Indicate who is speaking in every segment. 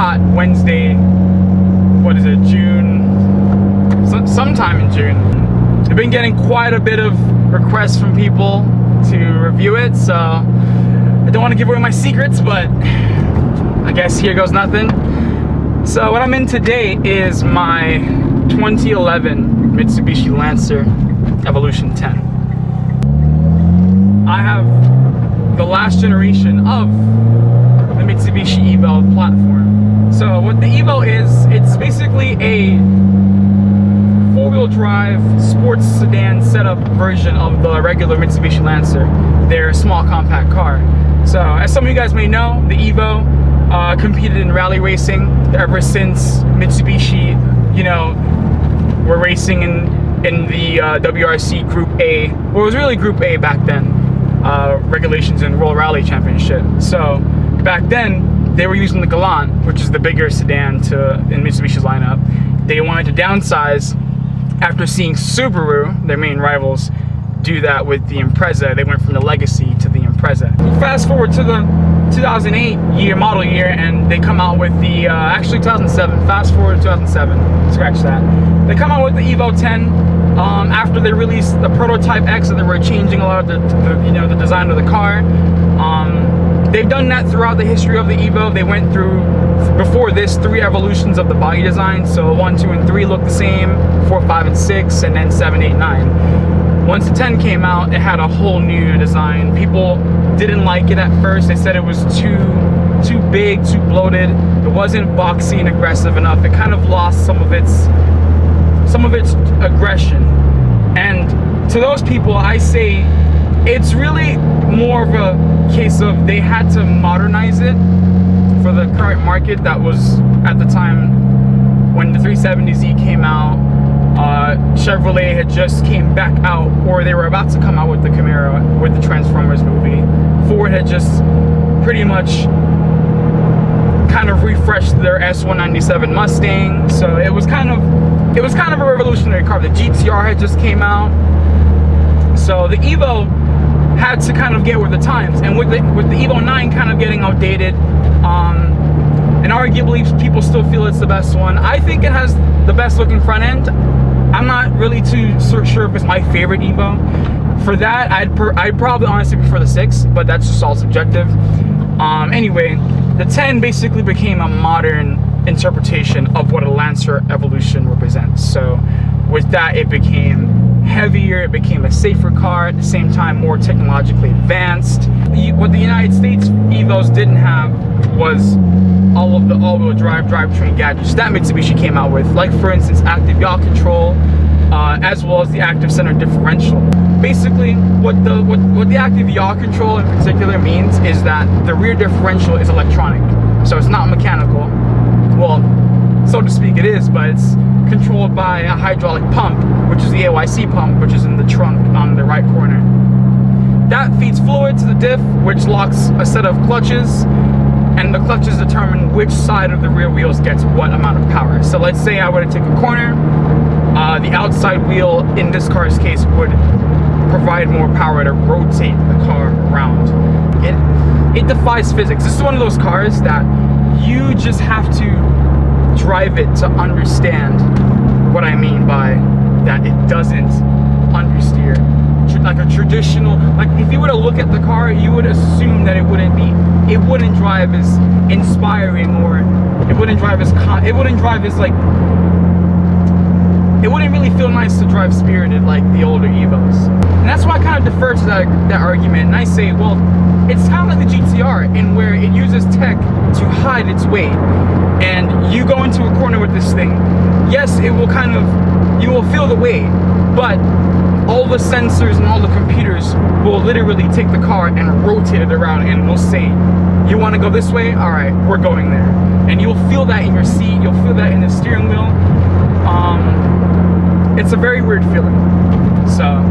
Speaker 1: hot Wednesday, what is it, June, sometime in June. I've been getting quite a bit of requests from people to review it, so I don't want to give away my secrets, but I guess here goes nothing. So what I'm in today is my 2011 Mitsubishi Lancer Evolution 10. I have the last generation of the Mitsubishi EVO platform. So what the EVO is, it's basically a four-wheel drive sports sedan setup version of the regular Mitsubishi Lancer, their small compact car. So as some of you guys may know, the EVO competed in rally racing ever since Mitsubishi, you know, were racing in the WRC Group A, well, it was really Group A back then, regulations and World Rally Championship. So back then they were using the Galant, which is the bigger sedan in Mitsubishi's lineup. They wanted to downsize after seeing Subaru, their main rivals, do that with the Impreza. They went from the Legacy to the Impreza. Fast forward to the 2008 model year, and they come out with the actually 2007. Fast forward to 2007. Scratch that. They come out with the EVO 10 after they released the Prototype X, and they were changing a lot of the design of the car. They've done that throughout the history of the EVO. They went through, before this, 3 evolutions of the body design. So 1, 2, and 3 look the same, 4, 5, and 6, and then 7, 8, 9. Once the 10 came out, it had a whole new design. People didn't like it at first. They said it was too big, too bloated. It wasn't boxy and aggressive enough. It kind of lost some of its aggression. And to those people, I say it's really more of a case of they had to modernize it for the current market that was at the time when the 370Z came out. Chevrolet had just came back out, or they were about to come out with the Camaro, with the Transformers movie. Ford had just pretty much kind of refreshed their S197 Mustang, so it was kind of a revolutionary car. The GTR had just came out, so the EVO had to kind of get with the times, and with the EVO 9 kind of getting outdated, and arguably people still feel it's the best one. I think it has the best looking front end. I'm not really too sure if it's my favorite EVO. For that, I'd probably honestly prefer the 6, but that's just all subjective. Anyway, the 10 basically became a modern interpretation of what a Lancer Evolution represents. So with that, it became heavier, it became a safer car, at the same time more technologically advanced. What the United States EVOs didn't have was all of the all-wheel drivetrain gadgets that Mitsubishi came out with, like for instance active yaw control, as well as the active center differential. Basically, what the active yaw control in particular means is that the rear differential is electronic, so it's not mechanical. Well, so to speak, it is, but it's controlled by a hydraulic pump, which is the AYC pump, which is in the trunk on the right corner. That feeds fluid to the diff, which locks a set of clutches, and the clutches determine which side of the rear wheels gets what amount of power. So let's say I were to take a corner, the outside wheel in this car's case would provide more power to rotate the car around. It defies physics. This is one of those cars that you just have to drive it to understand what I mean by that. It doesn't understeer like a traditional, like if you were to look at the car, you would assume that it wouldn't drive as inspiring, or it wouldn't drive as like, it wouldn't really feel nice to drive spirited like the older EVOs. And that's why I kind of defer to that argument, and I say, well, it's kind of like the GTR in where it uses tech to hide its weight. And you go into a corner with this thing, yes, it will kind of, you will feel the weight, but all the sensors and all the computers will literally take the car and rotate it around, and will say, you want to go this way? All right, we're going there. And you'll feel that in your seat, you'll feel that in the steering wheel. It's a very weird feeling. So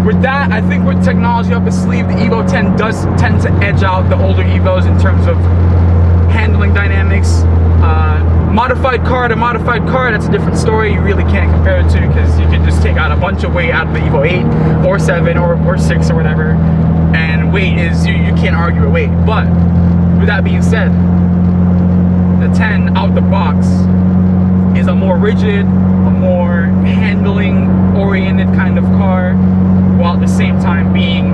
Speaker 1: with that, I think with technology up its sleeve, the EVO 10 does tend to edge out the older EVOs in terms of handling dynamics. Modified car to modified car, that's a different story. You really can't compare it to, because you can just take out a bunch of weight out of the EVO 8 or 7 or 6 or whatever, and weight is, you can't argue with weight. But with that being said, the 10 out the box is a more rigid, a more handling oriented kind of car, while at the same time being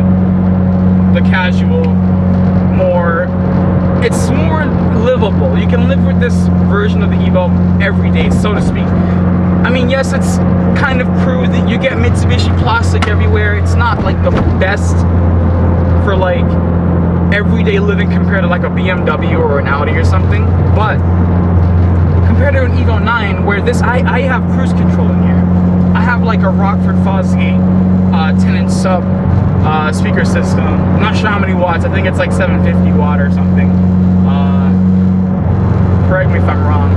Speaker 1: the casual, it's more livable. You can live with this version of the EVO every day, so to speak. I mean, yes, it's kind of crude. You get Mitsubishi plastic everywhere. It's not like the best for like everyday living compared to like a BMW or an Audi or something, but compared to an EVO 9, where I have cruise control in here. I have like a Rockford Fosgate 10-inch sub speaker system. I'm not sure how many watts. I think it's like 750 watt or something. Correct me if I'm wrong.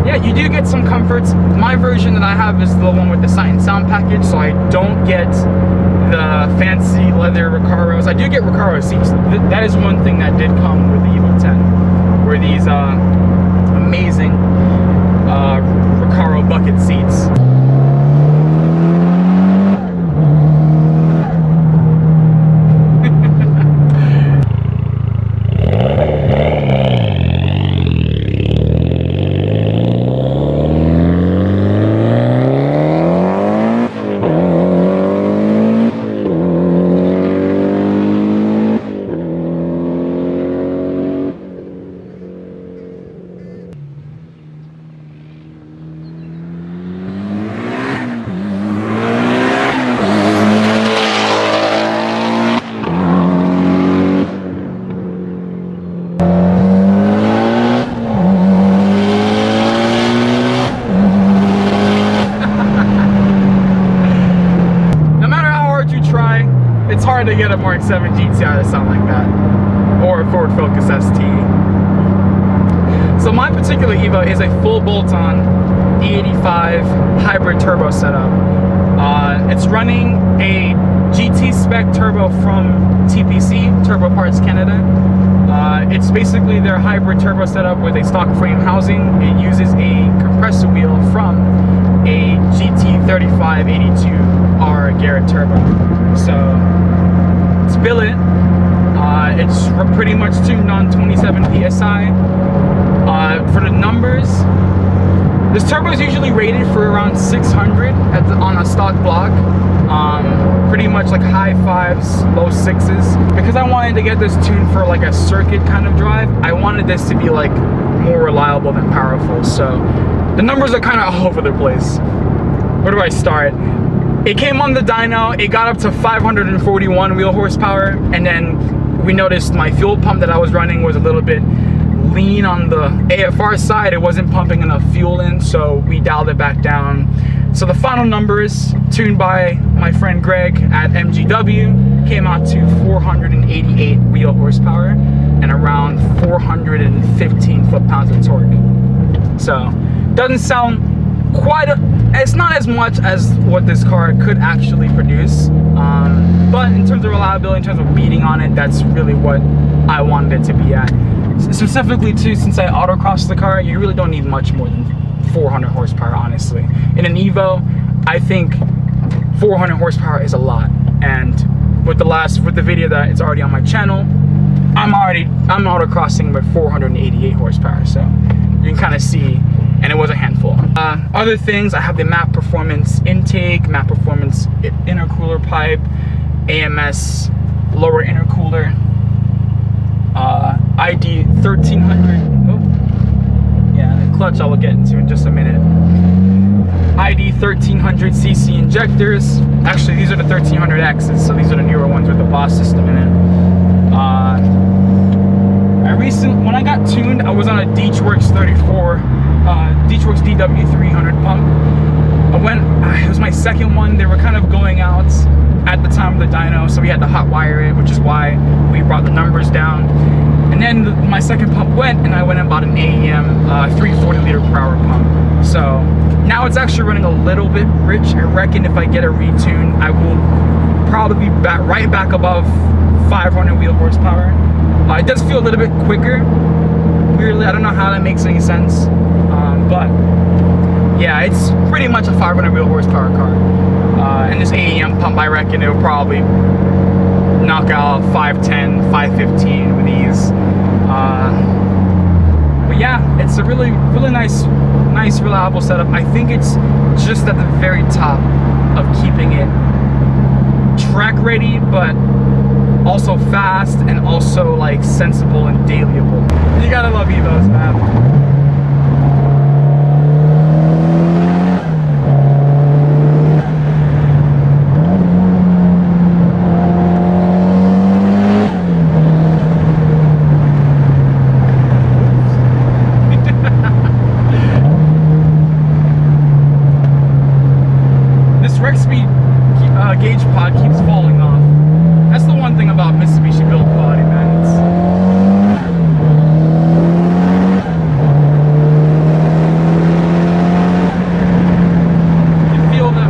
Speaker 1: Yeah, you do get some comforts. My version that I have is the one with the sight and sound package, so I don't get the fancy leather Recaros. I do get Recaro seats. That is one thing that did come with the EVO 10, were these amazing Recaro bucket seats. It's hard to get a Mark 7 GTI to sound like that, or a Ford Focus ST. So my particular EVO is a full bolt-on E85 hybrid turbo setup. It's running a GT spec turbo from TPC, Turbo Parts Canada. It's basically their hybrid turbo setup with a stock frame housing. It uses a compressor wheel from a GT3582R Garrett turbo. So it's billet. It's pretty much tuned on 27 PSI. For the numbers, this turbo is usually rated for around 600 on a stock block. Pretty much like high fives, low sixes. Because I wanted to get this tuned for like a circuit kind of drive, I wanted this to be like more reliable than powerful. So the numbers are kind of all over the place. Where do I start? It came on the dyno, it got up to 541 wheel horsepower, and then we noticed my fuel pump that I was running was a little bit lean on the AFR side. It wasn't pumping enough fuel in, so we dialed it back down. So the final numbers, tuned by my friend Greg at MGW, came out to 488 wheel horsepower and around 415 foot-pounds of torque. So, doesn't sound it's not as much as what this car could actually produce, but in terms of reliability, in terms of beating on it, that's really what I wanted it to be at. Specifically too, since I autocrossed the car, you really don't need much more than 400 horsepower, honestly. In an EVO, I think 400 horsepower is a lot, and with the video that it's already on my channel, I'm autocrossing with 488 horsepower, so you can kind of see. And it was a handful. Other things, I have the maperformance intake, maperformance intercooler pipe, AMS lower intercooler, ID 1300. Oh, yeah, the clutch I will get into in just a minute. ID 1300cc injectors. Actually, these are the 1300Xs, so these are the newer ones with the Boss system in it. When I got tuned, I was on a Deechworks 34. Deechworks DW300 pump. It was my second one. They were kind of going out at the time of the dyno, so we had to hot wire it, which is why we brought the numbers down. And then my second pump went, and I went and bought an AEM 340 liter per hour pump. So now it's actually running a little bit rich. I reckon if I get a retune, I will probably be right back above 500 wheel horsepower. It does feel a little bit quicker. Weirdly, I don't know how that makes any sense, but yeah, it's pretty much a 500 wheel horsepower car. And this AEM pump, I reckon it'll probably knock out 510, 515 with ease. But But yeah, it's a really nice reliable setup. I think it's just at the very top of keeping it track ready, but also fast and also like sensible and dailyable. You gotta love EVOs, man. Gauge pod keeps falling off. That's the one thing about Mitsubishi build quality, man. You can feel the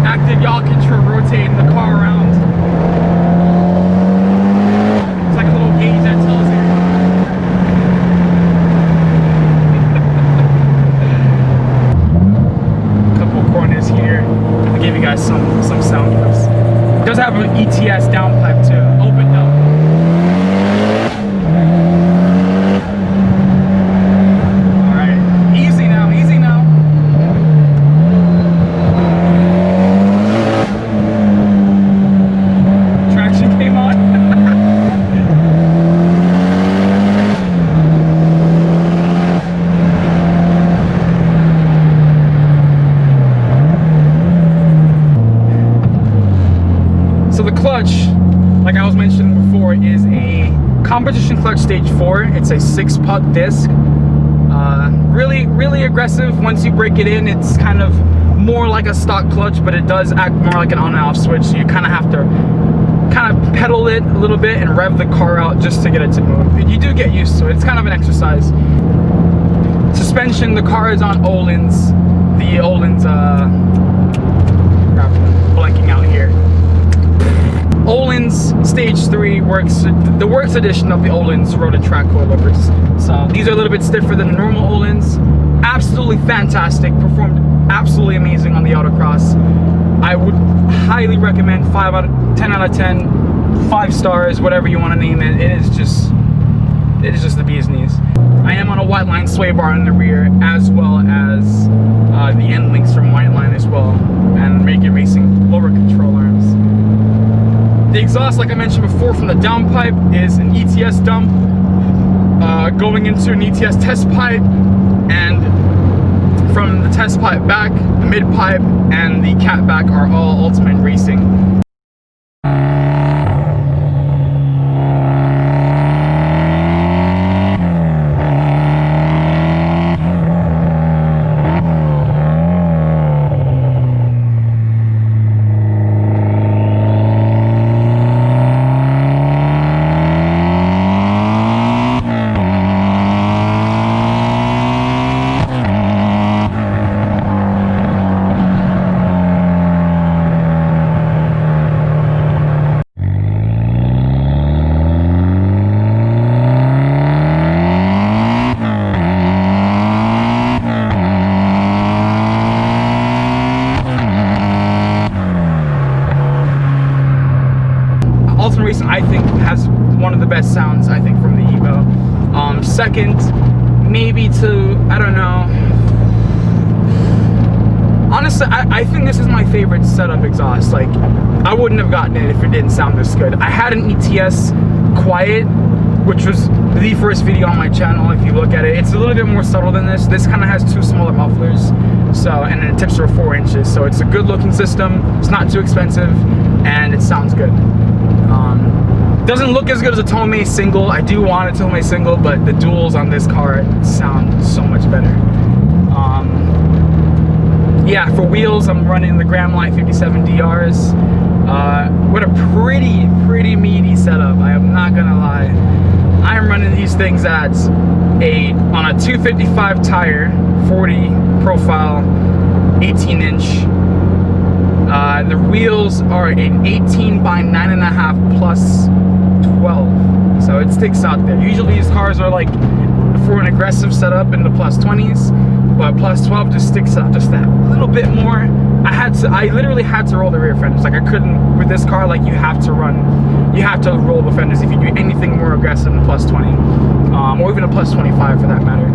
Speaker 1: active yaw control rotating the car around. It's like a little gauge that tells you. Couple corners here. I'll give you guys some sound clips. It does have an ETS downpipe too, opened up. Alright, easy now, easy now. Traction came on. So the clutch, like I was mentioning before, is a competition clutch stage 4. It's a 6-puck disc. Really aggressive. Once you break it in, it's kind of more like a stock clutch, but it does act more like an on and off switch. So you kind of have to kind of pedal it a little bit and rev the car out just to get it to move. You do get used to it. It's kind of an exercise. Suspension, the car is on Öhlins. The Öhlins, blanking out here. Öhlins Stage 3 works, the works edition of the Öhlins rotor track coilovers. So these are a little bit stiffer than the normal Öhlins. Absolutely fantastic, performed absolutely amazing on the autocross. I would highly recommend 10 out of 10, 5 stars, whatever you want to name it. It is just the bee's knees. I am on a white line sway bar in the rear, as well as the end links from white line as well, and Make It Racing lower control arms. The exhaust, like I mentioned before, from the downpipe is an ETS dump, going into an ETS test pipe, and from the test pipe back, the mid pipe and the cat back are all Ultimate Racing. Ultimate Racing, I think, has one of the best sounds, I think, from the EVO. Second, maybe to, I don't know. Honestly, I think this is my favorite setup exhaust. Like, I wouldn't have gotten it if it didn't sound this good. I had an ETS Quiet, which was the first video on my channel. If you look at it, it's a little bit more subtle than this. This kind of has 2 smaller mufflers, so, and then it tips are 4 inches. So it's a good looking system. It's not too expensive, and it sounds good. Doesn't look as good as a Tomei single. I do want a Tomei single, but the duals on this car sound so much better. Yeah, for wheels, I'm running the Grandline 57 DRs. What a pretty meaty setup, I am not gonna lie. I am running these things on a 255 tire, 40 profile, 18-inch. The wheels are an 18 by 9.5 plus 12, so it sticks out there. Usually these cars are like for an aggressive setup in the plus 20s, but plus 12 just sticks out just that little bit more. I literally had to roll the rear fenders. Like I couldn't with this car. Like you have to roll the fenders if you do anything more aggressive than plus 20, or even a plus 25 for that matter.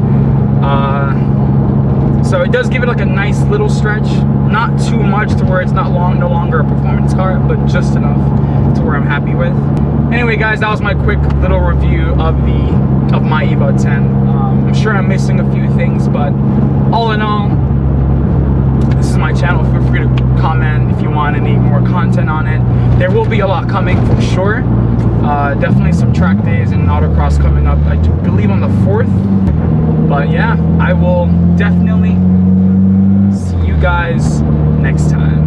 Speaker 1: So it does give it like a nice little stretch, not too much to where it's no longer a performance car, but just enough to where I'm happy with. Anyway, guys, that was my quick little review of my EVO 10. I'm sure I'm missing a few things, but all in all, this is my channel. Feel free to comment if you want any more content on it. There will be a lot coming for sure. Definitely some track days and autocross coming up, I do believe on the 4th. But yeah, I will definitely see you guys next time.